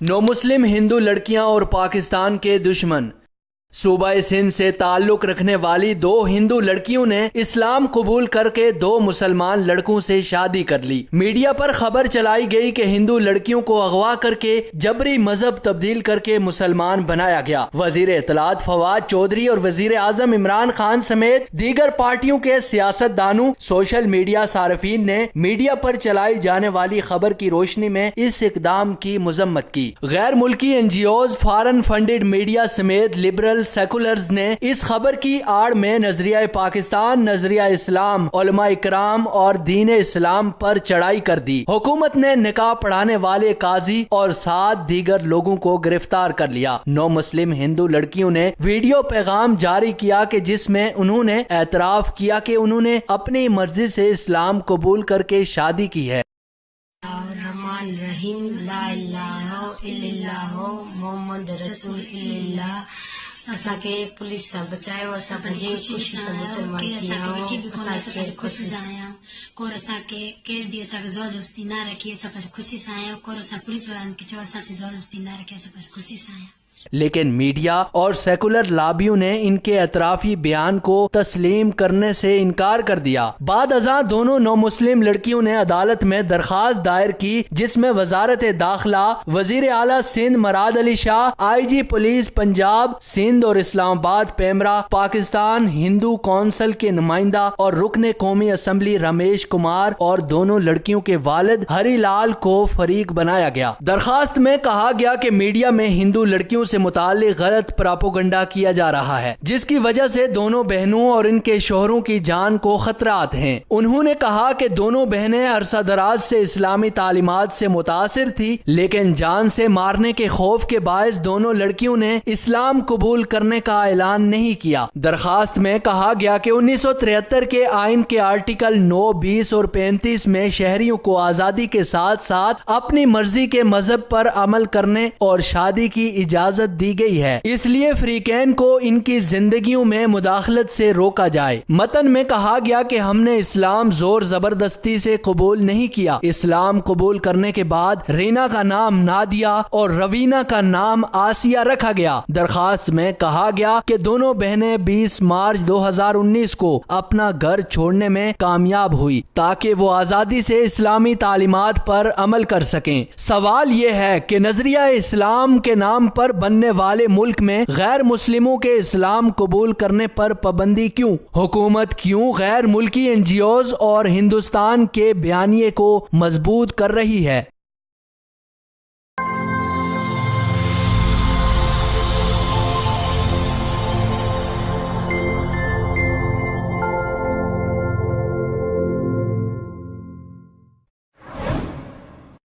نو مسلم ہندو لڑکیاں اور پاکستان کے دشمن۔ صوبہ سندھ سے تعلق رکھنے والی دو ہندو لڑکیوں نے اسلام قبول کر کے دو مسلمان لڑکوں سے شادی کر لی۔ میڈیا پر خبر چلائی گئی کہ ہندو لڑکیوں کو اغوا کر کے جبری مذہب تبدیل کر کے مسلمان بنایا گیا۔ وزیر اطلاعات فواد چودھری اور وزیر اعظم عمران خان سمیت دیگر پارٹیوں کے سیاست دانوں، سوشل میڈیا صارفین نے میڈیا پر چلائی جانے والی خبر کی روشنی میں اس اقدام کی مذمت کی۔ غیر ملکی N G Os, foreign funded media سمیت لبرل سیکولرز نے اس خبر کی آڑ میں نظریہ پاکستان، نظریہ اسلام، علماء اکرام اور دین اسلام پر چڑھائی کر دی۔ حکومت نے نکاح پڑھانے والے قاضی اور 7 دیگر لوگوں کو گرفتار کر لیا۔ 9 مسلم ہندو لڑکیوں نے ویڈیو پیغام جاری کیا کہ جس میں انہوں نے اعتراف کیا کہ انہوں نے اپنی مرضی سے اسلام قبول کر کے شادی کی ہے۔ الرحمن الرحیم، لا الہ الا اللہ محمد رسول اللہ۔ اسا کے پولیس سے بچایا، اسا بجے خوشی سے مسلمان کیا، خوشی سے آیا اور اسا کے کیر بھی اسا کے زبردستی نہ رکھی، اسا پر خوشی سے آیا اور اسا پولیس والوں کے جو اسا کے زبردستی نہ رکھی، اسا پر خوشی سے آیا۔ لیکن میڈیا اور سیکولر لابیوں نے ان کے اعترافی بیان کو تسلیم کرنے سے انکار کر دیا۔ بعد ازاں دونوں 9 مسلم لڑکیوں نے عدالت میں درخواست دائر کی جس میں وزارت داخلہ، وزیر اعلیٰ سندھ مراد علی شاہ، آئی جی پولیس پنجاب سندھ اور اسلام آباد پیمرا، پاکستان ہندو کونسل کے نمائندہ اور رکن قومی اسمبلی رمیش کمار اور دونوں لڑکیوں کے والد ہری لال کو فریق بنایا گیا۔ درخواست میں کہا گیا کہ میڈیا میں ہندو لڑکیوں سے متعلق غلط پراپوگنڈا کیا جا رہا ہے جس کی وجہ سے دونوں بہنوں اور ان کے شوہروں کی جان کو خطرات ہیں۔ انہوں نے کہا کہ دونوں بہنیں عرصہ دراز سے اسلامی تعلیمات سے متاثر تھی، لیکن جان سے مارنے کے خوف کے باعث دونوں لڑکیوں نے اسلام قبول کرنے کا اعلان نہیں کیا۔ درخواست میں کہا گیا کہ 1973 کے آئین کے آرٹیکل 9، 20 اور 35 میں شہریوں کو آزادی کے ساتھ ساتھ اپنی مرضی کے مذہب پر عمل کرنے اور شادی کی اجازت دی گئی ہے، اس لیے فریقین کو ان کی زندگیوں میں مداخلت سے روکا جائے۔ متن میں کہا گیا کہ ہم نے اسلام زور زبردستی سے قبول نہیں کیا۔ اسلام قبول کرنے کے بعد رینا کا نام نادیہ اور روینہ کا نام آسیہ رکھا گیا۔ درخواست میں کہا گیا کہ دونوں بہنیں 20 مارچ 2019 کو اپنا گھر چھوڑنے میں کامیاب ہوئی تاکہ وہ آزادی سے اسلامی تعلیمات پر عمل کر سکیں۔ سوال یہ ہے کہ نظریہ اسلام کے نام پر بننے والے ملک میں غیر مسلموں کے اسلام قبول کرنے پر پابندی کیوں؟ حکومت کیوں غیر ملکی این جی اوز اور ہندوستان کے بیانیے کو مضبوط کر رہی ہے؟